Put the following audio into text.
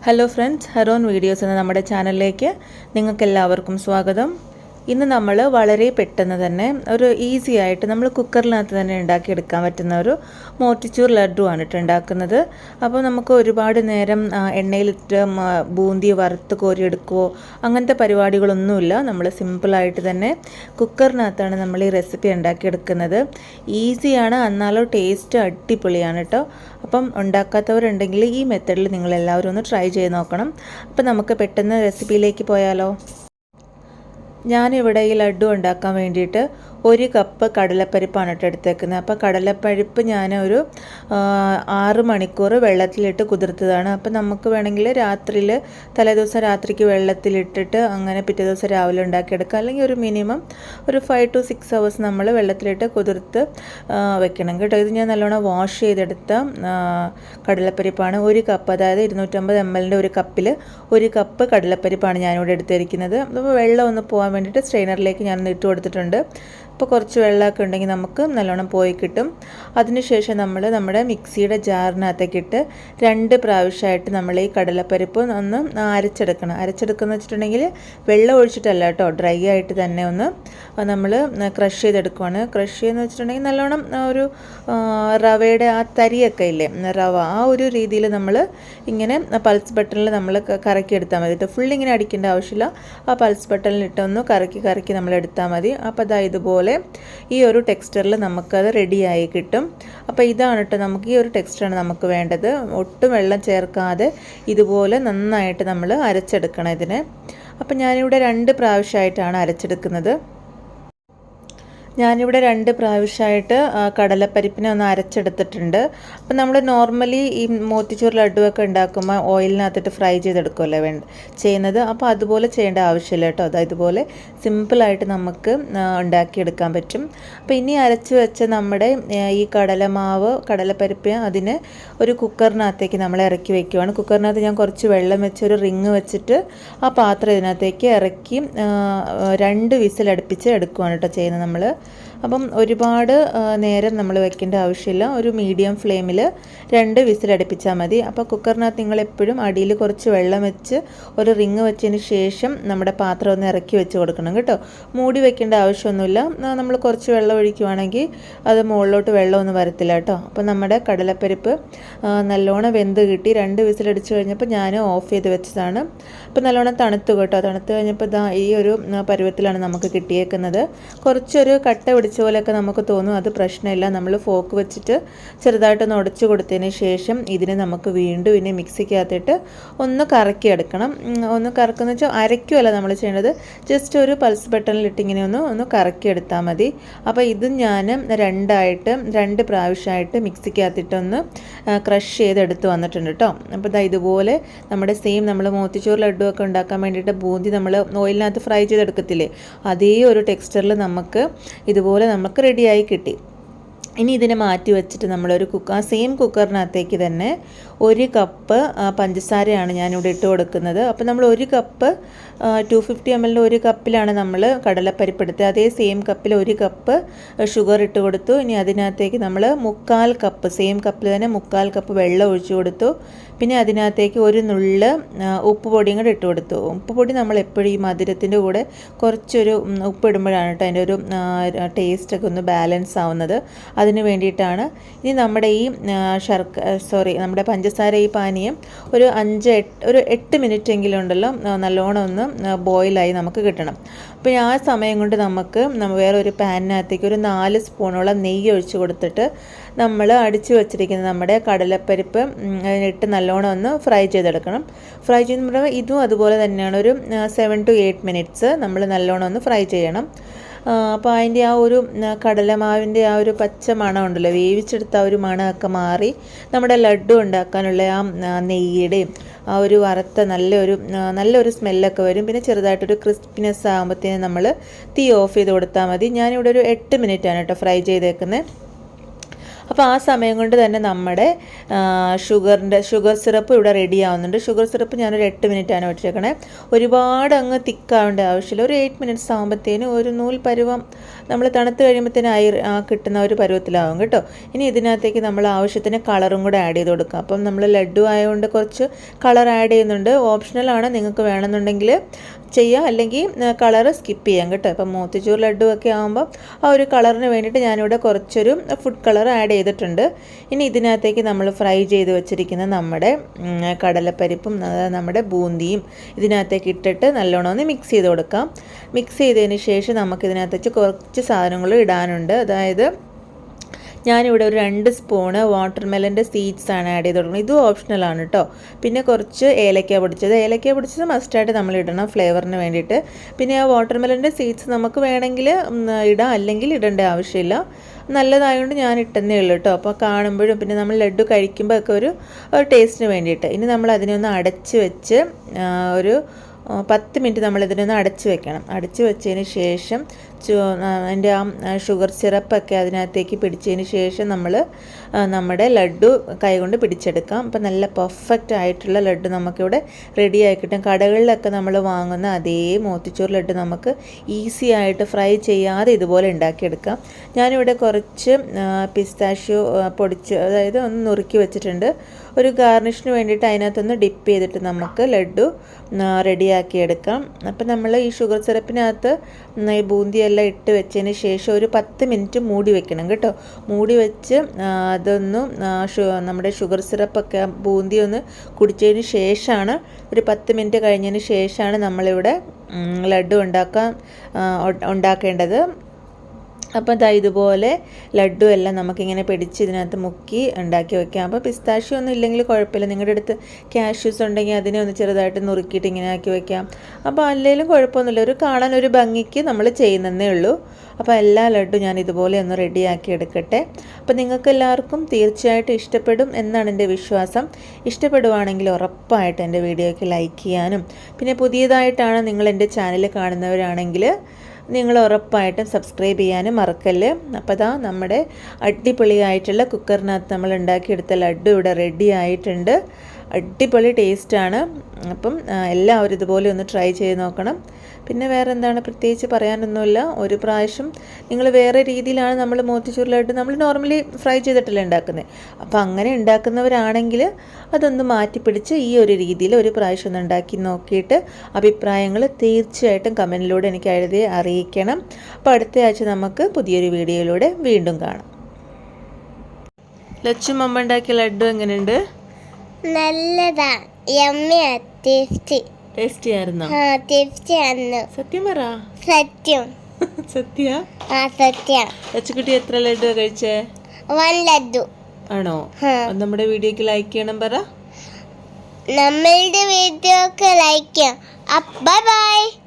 Hello friends, heron videos എന്ന നമ്മുടെ ചാനലിലേക്ക് നിങ്ങൾക്കെല്ലാവർക്കും സ്വാഗതം. ഇന്ന് നമ്മൾ വളരെ പെട്ടെന്ന് തന്നെ ഒരു ഈസി ആയിട്ട് നമ്മൾ കുക്കറിനകത്ത് തന്നെ ഉണ്ടാക്കിയെടുക്കാൻ പറ്റുന്ന ഒരു മോട്ടിച്ചൂർ ലഡു ആണ് ഉണ്ടാക്കുന്നത്. അപ്പോൾ നമുക്ക് ഒരുപാട് നേരം എണ്ണയിലിട്ട് ബൂന്തി വറുത്ത് കോരിയെടുക്കുകയോ അങ്ങനത്തെ പരിപാടികളൊന്നുമില്ല. നമ്മൾ സിമ്പിളായിട്ട് തന്നെ കുക്കറിനകത്താണ് നമ്മൾ ഈ റെസിപ്പി ഉണ്ടാക്കിയെടുക്കുന്നത്. ഈസിയാണ്, എന്നാലും ടേസ്റ്റ് അടിപൊളിയാണ് കേട്ടോ. അപ്പം ഉണ്ടാക്കാത്തവരുണ്ടെങ്കിൽ ഈ മെത്തഡിൽ നിങ്ങളെല്ലാവരും ഒന്ന് ട്രൈ ചെയ്ത് നോക്കണം. അപ്പം നമുക്ക് പെട്ടെന്ന് റെസിപ്പിയിലേക്ക് പോയാലോ. ഞാനിവിടെ ഈ ലഡു ഉണ്ടാക്കാൻ വേണ്ടിയിട്ട് 1 കപ്പ് കടലപ്പരിപ്പാണ് എടുത്തേക്കുന്നത്. അപ്പോൾ കടലപ്പരിപ്പ് ഞാൻ ഒരു 6 മണിക്കൂർ വെള്ളത്തിലിട്ട് കുതിർത്തതാണ്. അപ്പോൾ നമുക്ക് വേണമെങ്കിൽ രാത്രിയിൽ തലേദിവസം രാത്രിക്ക് വെള്ളത്തിലിട്ടിട്ട് അങ്ങനെ പിറ്റേ ദിവസം രാവിലെ ഉണ്ടാക്കിയെടുക്കാം. അല്ലെങ്കിൽ ഒരു മിനിമം ഒരു 5 to 6 hours നമ്മൾ വെള്ളത്തിലിട്ട് കുതിർത്ത് വെക്കണം കേട്ടോ. ഇത് ഞാൻ നല്ലോണം വാഷ് ചെയ്തെടുത്ത കടലപ്പരിപ്പാണ്. 1 കപ്പ്, അതായത് 250 ml ഒരു കപ്പിൽ 1 കപ്പ് കടലപ്പരിപ്പാണ് ഞാനിവിടെ എടുത്തിരിക്കുന്നത്. അപ്പോൾ വെള്ളം ഒന്ന് പോകാൻ വേണ്ടിയിട്ട് സ്ട്രെയിനറിലേക്ക് ഞാൻ ഇട്ട് കൊടുത്തിട്ടുണ്ട്. അപ്പോൾ കുറച്ച് വെള്ളമൊക്കെ ഉണ്ടെങ്കിൽ നമുക്ക് നല്ലോണം പോയി കിട്ടും. അതിനുശേഷം നമ്മൾ നമ്മുടെ മിക്സിയുടെ ജാറിനകത്തേക്ക് ഇട്ട് 2 പ്രാവശ്യമായിട്ട് നമ്മൾ ഈ കടലപ്പരിപ്പ് ഒന്ന് അരച്ചെടുക്കുന്ന വെച്ചിട്ടുണ്ടെങ്കിൽ വെള്ളം ഒഴിച്ചിട്ടല്ല കേട്ടോ, ഡ്രൈ ആയിട്ട് തന്നെ ഒന്ന് നമ്മൾ ക്രഷ് ചെയ്തെടുക്കുകയാണ്. ക്രഷ് ചെയ്യുന്ന വെച്ചിട്ടുണ്ടെങ്കിൽ നല്ലോണം ഒരു റവയുടെ ആ തരിയൊക്കെ ഇല്ലേ, റവ, ആ ഒരു രീതിയിൽ നമ്മൾ ഇങ്ങനെ പൾസ് ബട്ടണിൽ നമ്മൾ കറക്കിയെടുത്താൽ മതി. ഫുൾ ഇങ്ങനെ അടിക്കേണ്ട ആവശ്യമില്ല. ആ പൾസ് ബട്ടണിലിട്ടൊന്ന് കറക്കി നമ്മൾ എടുത്താൽ മതി. അപ്പോൾ അതാ ഇതുപോലെ ഈ ഒരു ടെക്സ്ചറിൽ നമുക്കത് റെഡിയായി കിട്ടും. അപ്പോൾ ഇതാണ് കേട്ടോ, നമുക്ക് ഈ ഒരു ടെക്സ്ചറാണ് നമുക്ക് വേണ്ടത്. ഒട്ടും വെള്ളം ചേർക്കാതെ ഇതുപോലെ നന്നായിട്ട് നമ്മൾ അരച്ചെടുക്കണം ഇതിനെ. അപ്പോൾ ഞാനിവിടെ 2 പ്രാവശ്യമായിട്ടാണ് അരച്ചെടുക്കുന്നത്. ഞാനിവിടെ 2 പ്രാവശ്യമായിട്ട് കടലപ്പരിപ്പിനെ ഒന്ന് അരച്ചെടുത്തിട്ടുണ്ട്. അപ്പം നമ്മൾ നോർമലി ഈ മോത്തിച്ചൂർ ലഡുവൊക്കെ ഉണ്ടാക്കുമ്പോൾ ഓയിലിനകത്തിട്ട് ഫ്രൈ ചെയ്തെടുക്കുമല്ലോ ചെയ്യുന്നത്. അപ്പോൾ അതുപോലെ ചെയ്യേണ്ട ആവശ്യമില്ല കേട്ടോ. അതായത് ഇതുപോലെ സിമ്പിളായിട്ട് നമുക്ക് ഉണ്ടാക്കിയെടുക്കാൻ പറ്റും. അപ്പോൾ ഇനി അരച്ച് വെച്ച നമ്മുടെ ഈ കടലപ്പരിപ്പ് അതിന് ഒരു കുക്കറിനകത്തേക്ക് നമ്മൾ ഇറക്കി വയ്ക്കുവാണ്. കുക്കറിനകത്ത് ഞാൻ കുറച്ച് വെള്ളം വെച്ച് ഒരു റിങ് വെച്ചിട്ട് ആ പാത്രം ഇതിനകത്തേക്ക് ഇറക്കി 2 വിസിൽ അടുപ്പിച്ച് എടുക്കുവാണ് കേട്ടോ ചെയ്യുന്നത് നമ്മൾ. അപ്പം ഒരുപാട് നേരം നമ്മൾ വെക്കേണ്ട ആവശ്യമില്ല. ഒരു മീഡിയം ഫ്ലെയിമിൽ 2 വിസിൽ അടുപ്പിച്ചാൽ മതി. അപ്പോൾ കുക്കറിനകത്ത് നിങ്ങൾ എപ്പോഴും അടിയിൽ കുറച്ച് വെള്ളം വെച്ച് ഒരു റിങ് വെച്ചതിന് ശേഷം നമ്മുടെ പാത്രം ഒന്ന് ഇറക്കി വെച്ച് കൊടുക്കണം കേട്ടോ. മൂടി വെക്കേണ്ട ആവശ്യമൊന്നുമില്ല. നമ്മൾ കുറച്ച് വെള്ളം ഒഴിക്കുവാണെങ്കിൽ അത് മുകളിലോട്ട് വെള്ളമൊന്നും വരത്തില്ല കേട്ടോ. അപ്പോൾ നമ്മുടെ കടലപ്പരിപ്പ് നല്ലോണം വെന്ത് കിട്ടി. 2 വിസിലടിച്ച് കഴിഞ്ഞപ്പോൾ ഞാൻ ഓഫ് ചെയ്ത് വെച്ചതാണ്. അപ്പോൾ നല്ലോണം തണുത്തു കേട്ടോ. തണുത്ത് കഴിഞ്ഞപ്പോൾ ഈ ഒരു പരുവത്തിലാണ് നമുക്ക് കിട്ടിയേക്കുന്നത്. കുറച്ചൊരു കട്ട പിടിച്ച പോലെയൊക്കെ നമുക്ക് തോന്നും. അത് പ്രശ്നമില്ല. നമ്മൾ ഫോക്ക് വെച്ചിട്ട് ചെറുതായിട്ടൊന്ന് ഉടച്ചു കൊടുത്തതിന് ശേഷം ഇതിനെ നമുക്ക് വീണ്ടും ഇനി മിക്സിക്കകത്തിട്ട് ഒന്ന് കറക്കിയെടുക്കണം. ഒന്ന് കറക്കുന്ന വെച്ചാൽ അരയ്ക്കുമല്ല നമ്മൾ ചെയ്യേണ്ടത്, ജസ്റ്റ് ഒരു പൾസ് ബട്ടണിലിട്ട് ഇങ്ങനെ ഒന്ന് കറക്കിയെടുത്താൽ മതി. അപ്പോൾ ഇത് ഞാൻ 2 പ്രാവശ്യമായിട്ട് മിക്സിക്കകത്തിട്ടൊന്ന് ക്രഷ് ചെയ്തെടുത്ത് വന്നിട്ടുണ്ട് കേട്ടോ. അപ്പോൾ ഇതുപോലെ നമ്മുടെ സെയിം നമ്മൾ മോത്തിച്ചൂർ ലഡു ഒക്കെ ഉണ്ടാക്കാൻ വേണ്ടിയിട്ട് ബൂന്തി നമ്മൾ ഓയിലിനകത്ത് ഫ്രൈ ചെയ്തെടുക്കത്തില്ലേ, അതേ ഒരു ടെക്സ്ചറിൽ നമുക്ക് ഇതുപോലെ നമുക്ക് റെഡിയായി കിട്ടി. ഇനി ഇതിനെ മാറ്റി വെച്ചിട്ട് നമ്മളൊരു സെയിം കുക്കറിനകത്തേക്ക് തന്നെ 1 കപ്പ് പഞ്ചസാരയാണ് ഞാനിവിടെ ഇട്ട് കൊടുക്കുന്നത്. അപ്പോൾ നമ്മൾ 1 കപ്പ് 250 ml 1 കപ്പിലാണ് നമ്മൾ കടലപ്പരിപ്പ് എടുത്തത്. അതേ സെയിം കപ്പിൽ 1 കപ്പ് ഷുഗർ ഇട്ട് കൊടുത്തു. ഇനി അതിനകത്തേക്ക് നമ്മൾ 1/4 കപ്പ്, സെയിം കപ്പിൽ തന്നെ 1/4 കപ്പ് വെള്ളം ഒഴിച്ചു കൊടുത്തു. പിന്നെ അതിനകത്തേക്ക് ഒരു നുള്ള് ഉപ്പ് പൊടിയും കൂടെ ഇട്ട് കൊടുത്തു. ഉപ്പ് പൊടി നമ്മൾ എപ്പോഴും ഈ മധുരത്തിൻ്റെ കൂടെ കുറച്ചൊരു ഉപ്പ് ഇടുമ്പോഴാണ് കേട്ടോ അതിൻ്റെ ഒരു ടേസ്റ്റൊക്കെ ഒന്ന് ബാലൻസ് ആവുന്നത്. അതിന് വേണ്ടിയിട്ടാണ്. ഇനി നമ്മുടെ ഈ നമ്മുടെ പഞ്ചസാര ഈ പാനീയം ഒരു 8 മിനിറ്റ് എങ്കിലും ഉണ്ടല്ലോ നല്ലോണം ഒന്ന് ബോയിലായി നമുക്ക് കിട്ടണം. അപ്പോൾ ആ സമയം കൊണ്ട് നമുക്ക് വേറൊരു പാനിനകത്തേക്ക് ഒരു 4 സ്പൂണോളം നെയ്യ് ഒഴിച്ച് കൊടുത്തിട്ട് നമ്മൾ അടിച്ചു വെച്ചിരിക്കുന്ന നമ്മുടെ കടലപ്പരിപ്പ് അതിനിട്ട് നല്ലോണം ഒന്ന് ഫ്രൈ ചെയ്തെടുക്കണം. ഫ്രൈ ചെയ്യുമ്പോൾ ഇതും അതുപോലെ തന്നെയാണ്. ഒരു 7 to 8 മിനിറ്റ്സ് നമ്മൾ നല്ലോണം ഒന്ന് ഫ്രൈ ചെയ്യണം. അപ്പോൾ അതിൻ്റെ ആ ഒരു കടലമാവിൻ്റെ ആ ഒരു പച്ച മണം ഉണ്ടല്ലോ, വേവിച്ചെടുത്ത ആ ഒരു മണമൊക്കെ മാറി നമ്മുടെ ലഡു ഉണ്ടാക്കാനുള്ള ആ നെയ്യുടെയും ആ ഒരു വറുത്ത നല്ലൊരു സ്മെല്ലൊക്കെ വരും. പിന്നെ ചെറുതായിട്ടൊരു ക്രിസ്പിനെസ് ആകുമ്പോഴത്തേനും നമ്മൾ തീ ഓഫ് ചെയ്ത് കൊടുത്താൽ മതി. ഞാനിവിടെ ഒരു 8 മിനിറ്റാണ് കേട്ടോ ഫ്രൈ ചെയ്തേക്കുന്നത്. അപ്പോൾ ആ സമയം കൊണ്ട് തന്നെ നമ്മുടെ ഷുഗർ സിറപ്പ് ഇവിടെ റെഡി ആവുന്നുണ്ട്. ഷുഗർ സിറപ്പ് ഞാനൊരു 8 മിനിറ്റാണ് വെച്ചേക്കണേ. ഒരുപാട് അങ്ങ് തിക്കാവേണ്ട ആവശ്യമില്ല. ഒരു 8 മിനിറ്റ്സ് ആകുമ്പോഴത്തേനും ഒരു നൂൽ പരുവം നമ്മൾ തണുത്ത് കഴിയുമ്പോഴത്തേനും കിട്ടുന്ന ഒരു പരുവത്തിലാവും കേട്ടോ. ഇനി ഇതിനകത്തേക്ക് നമ്മൾ ആവശ്യത്തിന് കളറും കൂടെ ആഡ് ചെയ്ത് കൊടുക്കാം. അപ്പം നമ്മൾ ലഡു ആയതുകൊണ്ട് കുറച്ച് കളർ ആഡ് ചെയ്യുന്നുണ്ട്. ഓപ്ഷണലാണ്, നിങ്ങൾക്ക് വേണമെന്നുണ്ടെങ്കിൽ ചെയ്യാം, അല്ലെങ്കിൽ കളറ് സ്കിപ്പ് ചെയ്യാം കേട്ടോ. ഇപ്പം മോത്തിച്ചൂർ ലഡു ഒക്കെ ആകുമ്പോൾ ആ ഒരു കളറിന് വേണ്ടിയിട്ട് ഞാനിവിടെ കുറച്ചൊരു ഫുഡ് കളർ ആഡ് ചെയ്തിട്ടുണ്ട്. ഇനി ഇതിനകത്തേക്ക് നമ്മൾ ഫ്രൈ ചെയ്ത് വെച്ചിരിക്കുന്ന നമ്മുടെ കടലപ്പരിപ്പും നമ്മുടെ ബൂന്തിയും ഇതിനകത്തേക്ക് ഇട്ടിട്ട് നല്ലോണം ഒന്ന് മിക്സ് ചെയ്ത് കൊടുക്കാം. മിക്സ് ചെയ്തതിന് ശേഷം നമുക്കിതിനകത്തേക്ക് കുറച്ച് സാധനങ്ങൾ ഇടാനുണ്ട്. അതായത് ഞാനിവിടെ ഒരു 2 സ്പൂണ് വാട്ടർമെലൻ്റെ സീഡ്സാണ് ആഡ് ചെയ്ത് കൊടുക്കുന്നത്. ഇതും ഓപ്ഷണലാണ് കേട്ടോ. പിന്നെ കുറച്ച് ഏലക്ക പൊടിച്ചത് മസ്റ്റായിട്ട് നമ്മൾ ഇടണം ഫ്ലേവറിന് വേണ്ടിയിട്ട്. പിന്നെ ആ വാട്ടർമെലൻ്റെ സീഡ്സ് നമുക്ക് വേണമെങ്കിൽ ഇടാം, അല്ലെങ്കിൽ ഇടേണ്ട ആവശ്യമില്ല. നല്ലതായതുകൊണ്ട് ഞാൻ ഇട്ടെന്നേ ഉള്ളൂ കേട്ടോ. അപ്പോൾ കാണുമ്പോഴും പിന്നെ നമ്മൾ ലഡു കഴിക്കുമ്പോൾ ഒക്കെ ഒരു ടേസ്റ്റിന് വേണ്ടിയിട്ട്. ഇനി നമ്മൾ അതിനെ ഒന്ന് അടച്ച് വെച്ച് ഒരു 10 മിനിറ്റ് നമ്മളിതിനൊന്ന് അടച്ച് വെക്കണം. അടച്ച് വെച്ചതിന് ശേഷം അതിൻ്റെ ആ ഷുഗർ സിറപ്പൊക്കെ അതിനകത്തേക്ക് പിടിച്ചതിന് ശേഷം നമ്മൾ നമ്മുടെ ലഡു കൈകൊണ്ട് പിടിച്ചെടുക്കാം. അപ്പം നല്ല പെർഫെക്റ്റ് ആയിട്ടുള്ള ലഡു നമുക്കിവിടെ റെഡിയായി കിട്ടും. കടകളിലൊക്കെ നമ്മൾ വാങ്ങുന്ന അതേ മോത്തിച്ചൂർ ലഡു നമുക്ക് ഈസി ആയിട്ട് ഫ്രൈ ചെയ്യാതെ ഇതുപോലെ ഉണ്ടാക്കിയെടുക്കാം. ഞാനിവിടെ കുറച്ച് പിസ്താഷ്യോ പൊടിച്ച്, അതായത് ഒന്ന് നുറുക്കി വെച്ചിട്ടുണ്ട്. ഒരു ഗാർണിഷിന് വേണ്ടിയിട്ട് അതിനകത്തൊന്ന് ഡിപ്പ് ചെയ്തിട്ട് നമുക്ക് ലഡു റെഡിയാക്കിയെടുക്കാം. അപ്പം നമ്മൾ ഈ ഷുഗർ സിറപ്പിനകത്ത് ഈ ബൂന്തിയെല്ലാം ഇട്ട് വെച്ചതിന് ശേഷം ഒരു 10 മിനിറ്റ് മൂടി വെക്കണം കേട്ടോ. മൂടി വെച്ച് അതൊന്ന് നമ്മുടെ ഷുഗർ സിറപ്പൊക്കെ ബൂന്തി ഒന്ന് കുടിച്ചതിന് ശേഷമാണ്, ഒരു 10 മിനിറ്റ് കഴിഞ്ഞതിന് ശേഷമാണ് നമ്മളിവിടെ ലഡു ഉണ്ടാക്കേണ്ടത്. അപ്പം ഇതുപോലെ ലഡു എല്ലാം നമുക്കിങ്ങനെ പിടിച്ച് ഇതിനകത്ത് മുക്കി ഉണ്ടാക്കി വെക്കാം. അപ്പോൾ പിസ്താഷ്യോ ഒന്നും ഇല്ലെങ്കിൽ കുഴപ്പമില്ല. നിങ്ങളുടെ അടുത്ത് കാഷ്യൂസ് ഉണ്ടെങ്കിൽ അതിനെ ഒന്ന് ചെറുതായിട്ട് നുറുക്കിയിട്ട് ഇങ്ങനെ ആക്കി വെക്കാം. അപ്പോൾ അല്ലെങ്കിലും കുഴപ്പമൊന്നുമില്ല, ഒരു കാണാൻ ഒരു ഭംഗിക്ക് നമ്മൾ ചെയ്യുന്നതേ ഉള്ളൂ. അപ്പോൾ എല്ലാ ലഡു ഞാൻ ഇതുപോലെ ഒന്ന് റെഡിയാക്കി എടുക്കട്ടെ. അപ്പോൾ നിങ്ങൾക്ക് എല്ലാവർക്കും തീർച്ചയായിട്ടും ഇഷ്ടപ്പെടും എന്നാണ് എൻ്റെ വിശ്വാസം. ഇഷ്ടപ്പെടുവാണെങ്കിൽ ഉറപ്പായിട്ട് എൻ്റെ വീഡിയോയ്ക്ക് ലൈക്ക് ചെയ്യാനും, പിന്നെ പുതിയതായിട്ടാണ് നിങ്ങൾ എൻ്റെ ചാനൽ കാണുന്നവരാണെങ്കിൽ നിങ്ങൾ ഉറപ്പായിട്ടും സബ്സ്ക്രൈബ് ചെയ്യാനും മറക്കല്ല്. അപ്പോൾ നമ്മുടെ അടിപൊളിയായിട്ടുള്ള കുക്കറിനകത്ത് നമ്മൾ ഉണ്ടാക്കിയെടുത്ത ലഡു ഇവിടെ റെഡി ആയിട്ടുണ്ട്. അടിപൊളി ടേസ്റ്റാണ്. അപ്പം എല്ലാവരും ഇതുപോലെ ഒന്ന് ട്രൈ ചെയ്ത് നോക്കണം. പിന്നെ വേറെ എന്താണ് പ്രത്യേകിച്ച് പറയാനൊന്നുമില്ല. ഒരു പ്രാവശ്യം നിങ്ങൾ വേറെ രീതിയിലാണ് നമ്മൾ മോത്തിച്ചൂർ ലഡു നമ്മൾ നോർമലി ഫ്രൈ ചെയ്തിട്ടല്ലേ ഉണ്ടാക്കുന്നത്. അപ്പോൾ അങ്ങനെ ഉണ്ടാക്കുന്നവരാണെങ്കിൽ അതൊന്ന് മാറ്റിപ്പിടിച്ച് ഈ ഒരു രീതിയിൽ ഒരു പ്രാവശ്യം ഒന്ന് ഉണ്ടാക്കി നോക്കിയിട്ട് അഭിപ്രായങ്ങൾ തീർച്ചയായിട്ടും കമൻറ്റിലൂടെ എനിക്ക് എഴുതി അറിയിക്കണം. അപ്പോൾ അടുത്ത ആഴ്ച നമുക്ക് പുതിയൊരു വീഡിയോയിലൂടെ വീണ്ടും കാണാം. ലച്ചുമമ്മ ഉണ്ടാക്കിയ ലഡു എങ്ങനെയുണ്ട്? നല്ലതാ, യമ്മിയാ, ടേസ്റ്റി ആയിരുന്നോ? സത്യം പറ. സത്യം. സത്യ? സത്യം. ലച്ചുകുട്ടി എത്ര ലഡു കഴിച്ചേ? 1 ലഡു. ആണോ? നമ്മുടെ വീഡിയോക്ക് ലൈക്ക് ചെയ്യണം പറ. നമ്മളുടെ വീഡിയോക്ക് ലൈക്ക് ചെയ്യാം. Bye bye.